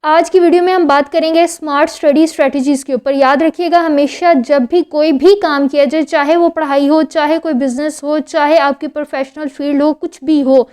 आज की वीडियो में हम बात करेंगे स्मार्ट स्टडी स्ट्रेटजीज़ के ऊपर। याद रखिएगा, हमेशा जब भी कोई भी काम किया जाए, चाहे वो पढ़ाई हो, चाहे कोई बिजनेस हो, चाहे आपकी प्रोफेशनल फील्ड हो, कुछ भी हो,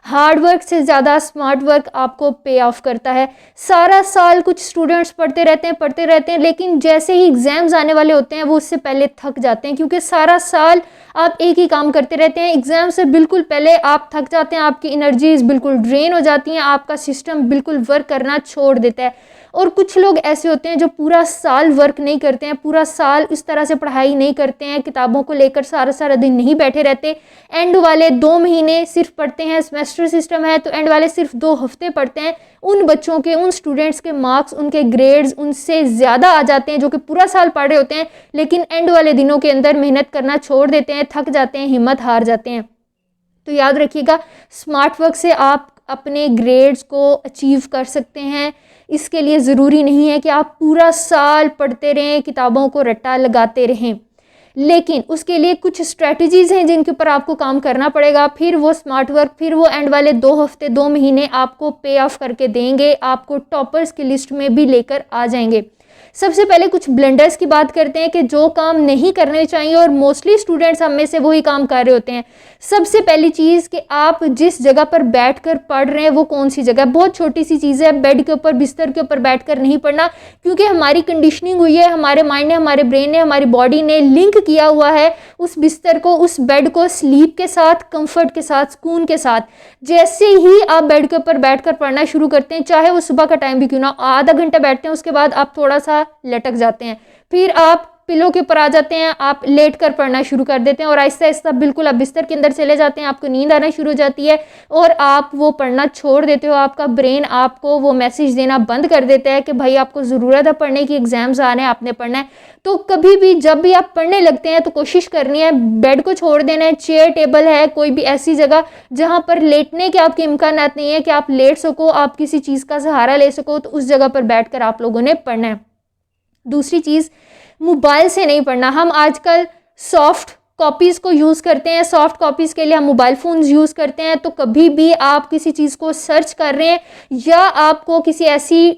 हार्ड वर्क से ज़्यादा स्मार्ट वर्क आपको पे ऑफ करता है। सारा साल कुछ स्टूडेंट्स पढ़ते रहते हैं, लेकिन जैसे ही एग्ज़ाम्स आने वाले होते हैं वो उससे पहले थक जाते हैं, क्योंकि सारा साल आप एक ही काम करते रहते हैं। एग्ज़ाम से बिल्कुल पहले आप थक जाते हैं, आपकी एनर्जीज बिल्कुल ड्रेन हो जाती हैं, आपका सिस्टम बिल्कुल वर्क करना छोड़ देता है। और कुछ लोग ऐसे होते हैं जो पूरा साल वर्क नहीं करते हैं, पूरा साल इस तरह से पढ़ाई नहीं करते हैं, किताबों को लेकर सारा सारा दिन नहीं बैठे रहते। एंड वाले 2 महीने सिर्फ पढ़ते हैं, सेमेस्टर सिस्टम है तो एंड वाले सिर्फ 2 हफ्ते पढ़ते हैं। उन बच्चों के, उन स्टूडेंट्स के मार्क्स, उनके ग्रेड्स उनसे ज़्यादा आ जाते हैं जो कि पूरा साल पढ़ रहे होते हैं, लेकिन एंड वाले दिनों के अंदर मेहनत करना छोड़ देते हैं, थक जाते हैं, हिम्मत हार जाते हैं। तो याद रखिएगा, स्मार्ट वर्क से आप अपने ग्रेड्स को अचीव कर सकते हैं। इसके लिए ज़रूरी नहीं है कि आप पूरा साल पढ़ते रहें, किताबों को रट्टा लगाते रहें, लेकिन उसके लिए कुछ स्ट्रेटजीज़ हैं जिनके ऊपर आपको काम करना पड़ेगा। फिर वो स्मार्ट वर्क, फिर वो एंड वाले 2 हफ्ते, 2 महीने आपको पे ऑफ करके देंगे, आपको टॉपर्स की लिस्ट में भी लेकर आ जाएंगे। सबसे पहले कुछ ब्लंडर्स की बात करते हैं कि जो काम नहीं करने चाहिए, और मोस्टली स्टूडेंट्स हम में से वही काम कर रहे होते हैं। सबसे पहली चीज़ कि आप जिस जगह पर बैठकर पढ़ रहे हैं वो कौन सी जगह है। बहुत छोटी सी चीज़ है, बेड के ऊपर, बिस्तर के ऊपर बैठकर नहीं पढ़ना, क्योंकि हमारी कंडीशनिंग हुई है, हमारे माइंड ने, हमारे ब्रेन ने, हमारी बॉडी ने लिंक किया हुआ है उस बिस्तर को, उस बेड को स्लीप के साथ, कंफर्ट के साथ, सुकून के साथ। जैसे ही आप बेड के ऊपर बैठकर पढ़ना शुरू करते हैं, चाहे वो सुबह का टाइम भी क्यों ना, आधा घंटा बैठते हैं, उसके बाद आप थोड़ा सा लटक जाते हैं, फिर आप पिलो के ऊपर आ जाते हैं, आप लेट कर पढ़ना शुरू कर देते हैं, और आहिस्ता आहिस्ता बिल्कुल आप बिस्तर के अंदर चले जाते हैं, आपको नींद आना शुरू हो जाती है और आप वो पढ़ना छोड़ देते हो। आपका ब्रेन आपको वो मैसेज देना बंद कर देता है कि भाई आपको ज़रूरत है पढ़ने की, एग्जाम्स आने हैं, आपने पढ़ना है। तो कभी भी जब भी आप पढ़ने लगते हैं तो कोशिश करनी है बेड को छोड़ देना है। चेयर टेबल है, कोई भी ऐसी जगह जहाँ पर लेटने के आपके इम्कानात नहीं है कि आप लेट सको, आप किसी चीज़ का सहारा ले सको, तो उस जगह पर बैठ कर आप लोगों ने पढ़ना है। दूसरी चीज़, मोबाइल से नहीं पढ़ना। हम आजकल सॉफ्ट कॉपीज़ को यूज़ करते हैं, सॉफ्ट कॉपीज़ के लिए हम मोबाइल फ़ोन्स यूज़ करते हैं। तो कभी भी आप किसी चीज़ को सर्च कर रहे हैं या आपको किसी ऐसी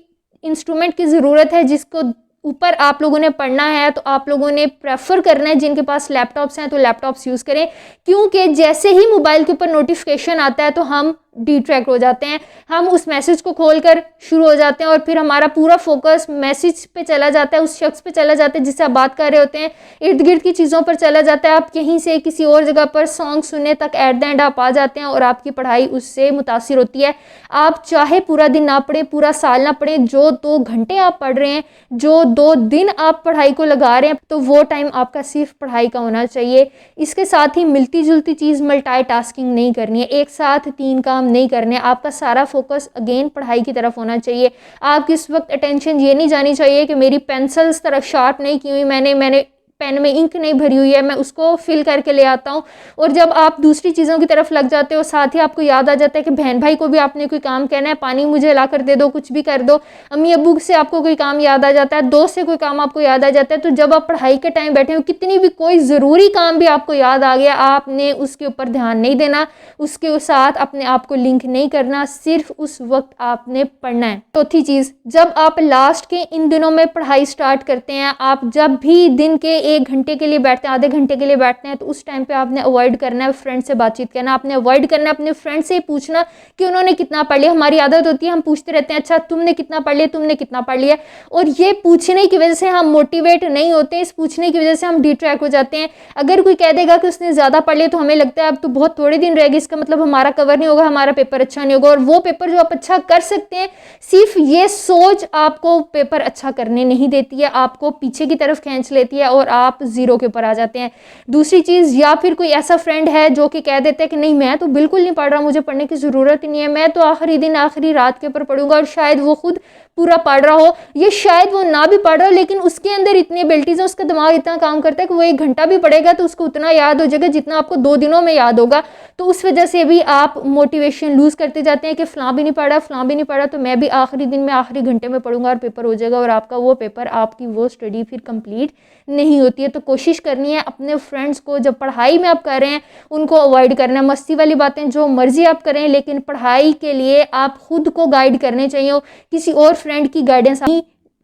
इंस्ट्रूमेंट की ज़रूरत है जिसको ऊपर आप लोगों ने पढ़ना है, तो आप लोगों ने प्रेफर करना है, जिनके पास लैपटॉप्स हैं तो लैपटॉप्स यूज़ करें, क्योंकि जैसे ही मोबाइल के ऊपर नोटिफिकेशन आता है तो हम डिट्रैक्ट हो जाते हैं, हम उस मैसेज को खोलकर शुरू हो जाते हैं और फिर हमारा पूरा फोकस मैसेज पे चला जाता है, उस शख्स पे चला जाता है जिससे आप बात कर रहे होते हैं, इर्द गिर्द की चीज़ों पर चला जाता है। आप यहीं से किसी और जगह पर सॉन्ग सुनने तक एट द एंड आप आ जाते हैं और आपकी पढ़ाई उससे मुतासिर होती है। आप चाहे पूरा दिन ना पढ़ें, पूरा साल ना पढ़ें, जो 2 घंटे आप पढ़ रहे हैं, जो 2 दिन आप पढ़ाई को लगा रहे हैं, तो वो टाइम आपका सिर्फ पढ़ाई का होना चाहिए। इसके साथ ही मिलती जुलती चीज़ मल्टीटास्किंग नहीं करनी है, एक साथ 3 काम नहीं करने। आपका सारा फोकस अगेन पढ़ाई की तरफ होना चाहिए। आपकी इस वक्त अटेंशन ये नहीं जानी चाहिए कि मेरी पेंसिल्स तरफ शार्प नहीं की हुई, मैंने पेन में इंक नहीं भरी हुई है, मैं उसको फिल करके ले आता हूँ। और जब आप दूसरी चीज़ों की तरफ लग जाते हो, साथ ही आपको याद आ जाता है कि बहन भाई को भी आपने कोई काम कहना है, पानी मुझे ला कर दे दो, कुछ भी कर दो, अम्मी अब्बू से आपको कोई काम याद आ जाता है, दोस्त से कोई काम आपको याद आ जाता है, तो जब आप पढ़ाई के टाइम बैठे हो, कितनी भी कोई ज़रूरी काम भी आपको याद आ गया, आपने उसके ऊपर ध्यान नहीं देना, उसके साथ अपने आप को लिंक नहीं करना, सिर्फ उस वक्त आपने पढ़ना है। चौथी चीज़, जब आप लास्ट के इन दिनों में पढ़ाई स्टार्ट करते हैं, आप जब भी दिन के 1 घंटे के लिए बैठते हैं, आधे घंटे के लिए बैठते हैं, तो उस टाइम पे आपने अवॉइड करना है फ्रेंड से बातचीत करना, आपने अवॉइड करना है अपने फ्रेंड से पूछना कि उन्होंने कितना पढ़ लिया। हमारी आदत होती है, हम पूछते रहते हैं, अच्छा तुमने कितना पढ़ लिया, तुमने कितना पढ़ लिया, और ये पूछने की वजह से हम मोटिवेट नहीं होते, इस पूछने की वजह से हम डिट्रैक्ट हो जाते हैं। अगर कोई कह देगा कि उसने ज़्यादा पढ़ लिया तो हमें लगता है अब तो बहुत थोड़े दिन रह गए, इसका मतलब हमारा कवर नहीं होगा, हमारा पेपर अच्छा नहीं होगा। और वो पेपर जो आप अच्छा कर सकते हैं, सिर्फ ये सोच आपको पेपर अच्छा करने नहीं देती है, आपको पीछे की तरफ खींच लेती है और आप जीरो के ऊपर आ जाते हैं। दूसरी चीज़, या फिर कोई ऐसा फ्रेंड है जो कि कह देता है कि नहीं मैं तो बिल्कुल नहीं पढ़ रहा, मुझे पढ़ने की ज़रूरत ही नहीं है, मैं तो आखिरी दिन आखिरी रात के ऊपर पढ़ूंगा, और शायद वो खुद पूरा पढ़ रहा हो, ये शायद वो ना भी पढ़ रहा हो, लेकिन उसके अंदर इतनी एबिलिटीज़ है, उसका दिमाग इतना काम करता है कि वो 1 घंटा भी पढ़ेगा तो उसको उतना याद हो जाएगा जितना आपको 2 दिनों में याद होगा। तो उस वजह से भी आप मोटिवेशन लूज़ करते जाते हैं कि फ़लाँ भी नहीं पढ़ा, फ़लाँ भी नहीं पढ़ा, तो मैं भी आखिरी दिन में आखिरी घंटे में पढ़ूंगा और पेपर हो जाएगा, और आपका वो पेपर, आपकी वो स्टडी फिर कंप्लीट नहीं होती है। तो कोशिश करनी है अपने फ्रेंड्स को, जब पढ़ाई में आप कर रहे हैं, उनको अवॉइड करना है। मस्ती वाली बातें जो मर्जी आप करें, लेकिन पढ़ाई के लिए आप खुद को गाइड करने चाहिए, किसी और फ्रेंड की गाइडेंस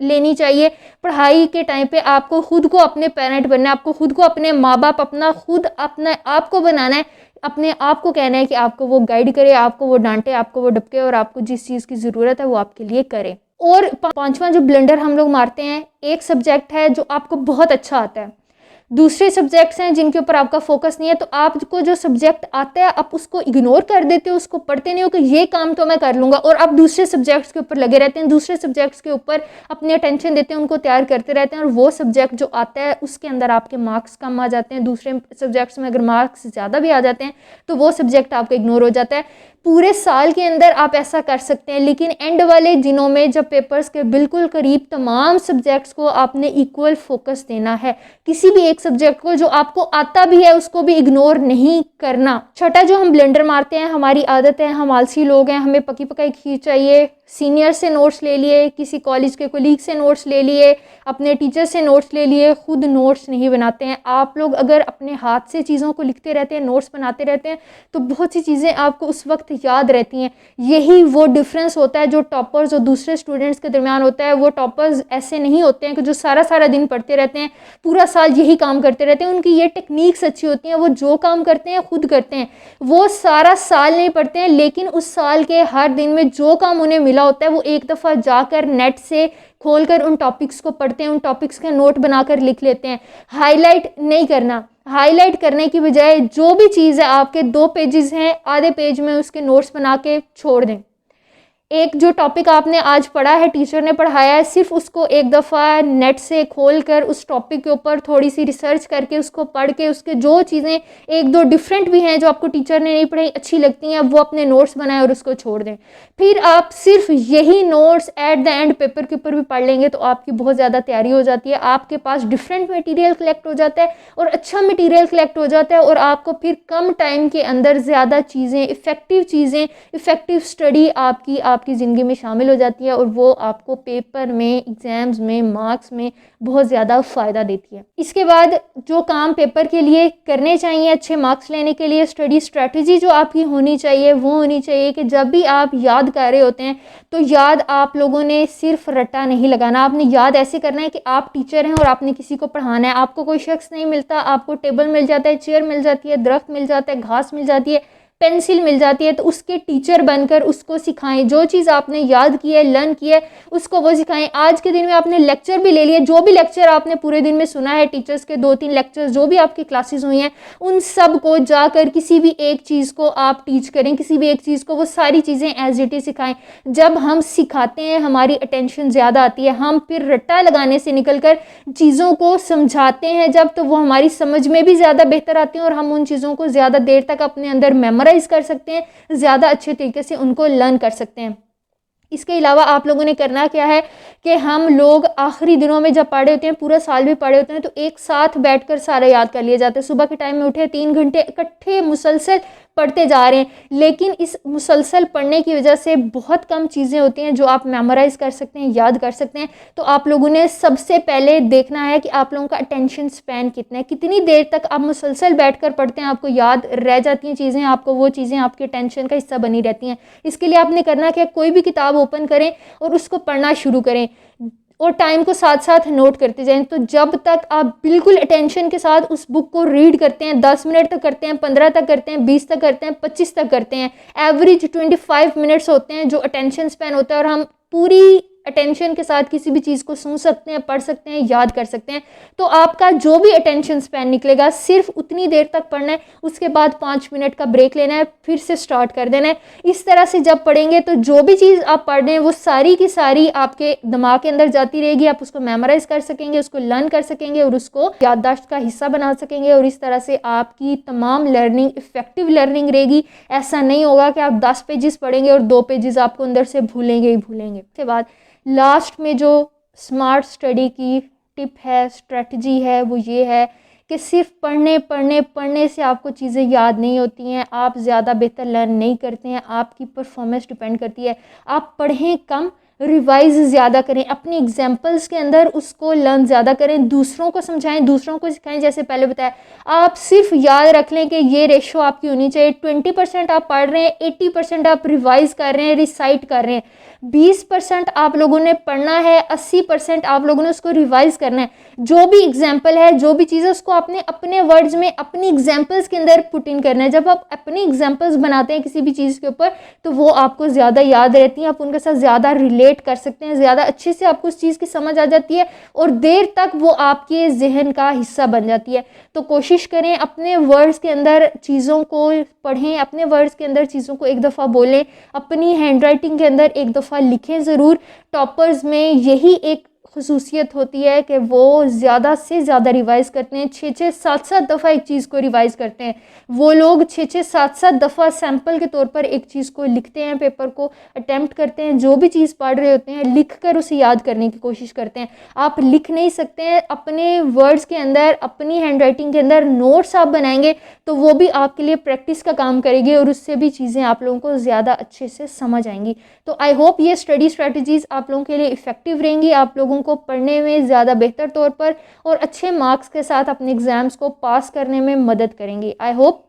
लेनी चाहिए। पढ़ाई के टाइम पे आपको खुद को अपने पेरेंट बनना है, आपको खुद को अपने माँ बाप अपने आप को बनाना है, अपने आप को कहना है कि आपको वो गाइड करे, आपको वो डांटे, आपको वो डपके और आपको जिस चीज़ की ज़रूरत है वो आपके लिए करे। और पांचवा जो ब्लंडर हम लोग मारते हैं, एक सब्जेक्ट है जो आपको बहुत अच्छा आता है, दूसरे सब्जेक्ट्स हैं जिनके ऊपर आपका फोकस नहीं है, तो आपको जो सब्जेक्ट आता है आप उसको इग्नोर कर देते हो, उसको पढ़ते नहीं हो कि ये काम तो मैं कर लूँगा, और आप दूसरे सब्जेक्ट्स के ऊपर लगे रहते हैं, दूसरे सब्जेक्ट्स के ऊपर अपनी अटेंशन देते हैं, उनको तैयार करते रहते हैं, और वो सब्जेक्ट जो आता है उसके अंदर आपके मार्क्स कम आ जाते हैं। दूसरे सब्जेक्ट्स में अगर मार्क्स ज़्यादा भी आ जाते हैं तो वो सब्जेक्ट आपका इग्नोर हो जाता है। पूरे साल के अंदर आप ऐसा कर सकते हैं, लेकिन एंड वाले दिनों में जब पेपर्स के बिल्कुल करीब तमाम सब्जेक्ट्स को आपने इक्वल फोकस देना है, किसी भी एक सब्जेक्ट को जो आपको आता भी है उसको भी इग्नोर नहीं करना। छठा जो हम ब्लंडर मारते हैं, हमारी आदत है, हम आलसी लोग हैं, हमें पकी पकाई खीर चाहिए, सीनियर से नोट्स ले लिए, किसी कॉलेज के कोलीग से नोट्स ले लिए, अपने टीचर से नोट्स ले लिए, खुद नोट्स नहीं बनाते हैं। आप लोग अगर अपने हाथ से चीज़ों को लिखते रहते हैं, नोट्स बनाते रहते हैं, तो बहुत सी चीज़ें आपको उस वक्त याद रहती हैं। यही वो डिफरेंस होता है जो टॉपर्स और दूसरे स्टूडेंट्स के दरमियान होता है। वो टॉपर्स ऐसे नहीं होते हैं कि जो सारा सारा दिन पढ़ते रहते हैं, पूरा साल यही काम करते रहते हैं। उनकी ये टेक्निक्स अच्छी होती हैं, वो जो काम करते हैं खुद करते हैं, वो सारा साल नहीं पढ़ते हैं, लेकिन उस साल के हर दिन में जो काम उन्हें मिला होता है वो एक दफ़ा जाकर नेट से खोलकर उन टॉपिक्स को पढ़ते हैं, उन टॉपिक्स के नोट बनाकर लिख लेते हैं। हाईलाइट नहीं करना, हाईलाइट करने की बजाय जो भी चीज़ है, आपके 2 पेजेस हैं, आधे पेज में उसके नोट्स बना के छोड़ दें। एक जो टॉपिक आपने आज पढ़ा है, टीचर ने पढ़ाया है, सिर्फ उसको एक दफ़ा नेट से खोलकर उस टॉपिक के ऊपर थोड़ी सी रिसर्च करके उसको पढ़ के उसके जो चीज़ें 1-2 डिफरेंट भी हैं जो आपको टीचर ने नहीं पढ़ाई अच्छी लगती हैं, वो अपने नोट्स बनाएं और उसको छोड़ दें। फिर आप सिर्फ यही notes at the end paper के ऊपर भी पढ़ लेंगे तो आपकी बहुत ज़्यादा तैयारी हो जाती है, आपके पास डिफरेंट मटीरियल कलेक्ट हो जाता है और अच्छा मटीरियल कलेक्ट हो जाता है, और आपको फिर कम टाइम के अंदर ज़्यादा चीज़ें, इफ़ेक्टिव स्टडी आपकी ज़िंदगी में शामिल हो जाती है, और वो आपको पेपर में, एग्ज़ाम्स में, मार्क्स में बहुत ज़्यादा फ़ायदा देती है। इसके बाद जो काम पेपर के लिए करने चाहिए अच्छे मार्क्स लेने के लिए, स्टडी स्ट्रैटेजी जो आपकी होनी चाहिए वो होनी चाहिए कि जब भी आप याद कर रहे होते हैं तो याद आप लोगों ने सिर्फ रट्टा नहीं लगाना, आपने याद ऐसे करना है कि आप टीचर हैं और आपने किसी को पढ़ाना है। आपको कोई शख्स नहीं मिलता, आपको टेबल मिल जाता है, चेयर मिल जाती है, दरख्त मिल जाता है, घास मिल जाती है, पेंसिल मिल जाती है, तो उसके टीचर बनकर उसको सिखाएं। जो चीज़ आपने याद की है, लर्न की है, उसको वो सिखाएं। आज के दिन में आपने लेक्चर भी ले लिए, जो भी लेक्चर आपने पूरे दिन में सुना है, टीचर्स के 2-3 लेक्चर्स जो भी आपकी क्लासेस हुई हैं, उन सब को जाकर किसी भी एक चीज़ को आप टीच करें, किसी भी एक चीज़ को वो सारी चीज़ें एज इट इज सिखाएं। जब हम सिखाते हैं हमारी अटेंशन ज़्यादा आती है, हम फिर रट्टा लगाने से निकल कर चीज़ों को समझाते हैं जब, तो वो हमारी समझ में भी ज़्यादा बेहतर आती हैं और हम उन चीज़ों को ज़्यादा देर तक अपने अंदर मेमोराइज कर सकते हैं, ज़्यादा अच्छे तरीके से उनको लर्न कर सकते हैं। इसके अलावा आप लोगों ने करना क्या है कि हम लोग आखिरी दिनों में जब पढ़े होते हैं, पूरा साल भी पढ़े होते हैं, तो एक साथ बैठकर सारा याद कर लिया जाता है। सुबह के टाइम में उठे, 3 घंटे इकट्ठे मुसलसल पढ़ते जा रहे हैं, लेकिन इस मुसलसल पढ़ने की वजह से बहुत कम चीज़ें होती हैं जो आप मेमोराइज़ कर सकते हैं, याद कर सकते हैं। तो आप लोगों ने सबसे पहले देखना है कि आप लोगों का अटेंशन स्पैन कितना है, कितनी देर तक आप मुसलसल बैठकर पढ़ते हैं, आपको याद रह जाती हैं चीज़ें, आपको वो चीज़ें आपके अटेंशन का हिस्सा बनी रहती हैं। इसके लिए आपने करना क्या, कोई भी किताब ओपन करें और उसको पढ़ना शुरू करें और टाइम को साथ साथ नोट करते जाएं। तो जब तक आप बिल्कुल अटेंशन के साथ उस बुक को रीड करते हैं, 10 मिनट तक करते हैं, 15 तक करते हैं, 20 तक करते हैं, 25 तक करते हैं, एवरेज 25 मिनट्स होते हैं जो अटेंशन स्पैन होता है, और हम पूरी अटेंशन के साथ किसी भी चीज़ को सुन सकते हैं, पढ़ सकते हैं, याद कर सकते हैं। तो आपका जो भी अटेंशन स्पैन निकलेगा सिर्फ उतनी देर तक पढ़ना है, उसके बाद 5 मिनट का ब्रेक लेना है, फिर से स्टार्ट कर देना है। इस तरह से जब पढ़ेंगे तो जो भी चीज़ आप पढ़ रहे हैं वो सारी की सारी आपके दिमाग के अंदर जाती रहेगी, आप उसको मेमोराइज कर सकेंगे, उसको लर्न कर सकेंगे और उसको याददाश्त का हिस्सा बना सकेंगे, और इस तरह से आपकी तमाम लर्निंग इफेक्टिव लर्निंग रहेगी। ऐसा नहीं होगा कि आप 10 पेजेस पढ़ेंगे और 2 पेजेस आपको अंदर से भूलेंगे ही भूलेंगे। उसके बाद लास्ट में जो स्मार्ट स्टडी की टिप है, स्ट्रेटजी है, वो ये है कि सिर्फ पढ़ने से आपको चीज़ें याद नहीं होती हैं, आप ज़्यादा बेहतर लर्न नहीं करते हैं, आपकी परफॉर्मेंस डिपेंड करती है। आप पढ़ें कम रिवाइज ज़्यादा करें, अपनी एग्जाम्पल्स के अंदर उसको लर्न ज़्यादा करें, दूसरों को समझाएं, दूसरों को सिखाएं। जैसे पहले बताया, आप सिर्फ याद रख लें कि ये रेशो आपकी होनी चाहिए। 20% आप पढ़ रहे हैं, 80% आप रिवाइज कर रहे हैं, रिसाइट कर रहे हैं। 20% आप लोगों ने पढ़ना है, 80% आप लोगों ने उसको रिवाइज करना है। जो भी एग्जाम्पल है, जो भी चीज़ है, उसको आपने अपने वर्ड्स में, अपनी एग्जाम्पल्स के अंदर पुट इन करना है। जब आप अपनी एग्जाम्पल्स बनाते हैं किसी भी चीज़ के ऊपर, तो वो आपको ज़्यादा याद रहती हैं, आप उनके साथ ज़्यादा रिलेट कर सकते हैं, ज़्यादा अच्छे से आपको उस चीज़ की समझ आ जाती है और देर तक वो आपके जहन का हिस्सा बन जाती है। तो कोशिश करें अपने वर्ड्स के अंदर चीज़ों को पढ़ें, अपने वर्ड्स के अंदर चीज़ों को एक दफ़ा बोलें, अपनी हैंड राइटिंग के अंदर एक दफ़ा लिखें ज़रूर। टॉपर्स में यही एक खसूसियत होती है कि वो ज़्यादा से ज़्यादा रिवाइज़ करते हैं, 6-6 7-7 दफ़ा एक चीज़ को रिवाइज़ करते हैं। वो लोग 6-6 7-7 दफ़ा सैम्पल के तौर पर एक चीज़ को लिखते हैं, पेपर को अटैम्प्ट करते हैं, जो भी चीज़ पढ़ रहे होते हैं लिख कर उसे याद करने की कोशिश करते हैं। आप लिख नहीं सकते हैं, अपने वर्ड्स के अंदर, अपनी हैंड राइटिंग के अंदर नोट्स आप बनाएंगे तो वो भी आपके लिए प्रैक्टिस का काम करेगी और उससे भी चीज़ें आप लोगों को ज़्यादा अच्छे से समझ आएंगी। तो आई होप ये स्टडी स्ट्रेटजीज़ आप लोगों के लिए इफ़ेक्टिव रहेंगी, आप लोगों को पढ़ने में ज़्यादा बेहतर तौर पर और अच्छे मार्क्स के साथ अपने एग्ज़ाम्स को पास करने में मदद करेंगी। आई होप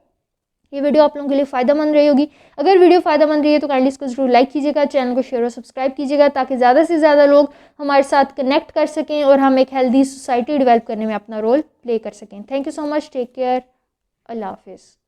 ये वीडियो आप लोगों के लिए फ़ायदेमंद रही होगी। अगर वीडियो फ़ायदेमंद रही है तो काइंडली इसको ज़रूर लाइक कीजिएगा, चैनल को शेयर और सब्सक्राइब कीजिएगा ताकि ज़्यादा से ज़्यादा लोग हमारे साथ कनेक्ट कर सकें और हम एक हेल्दी सोसाइटी डेवलप करने में अपना रोल प्ले कर सकें। Thank you so much, take care, अल्लाह हाफिज़।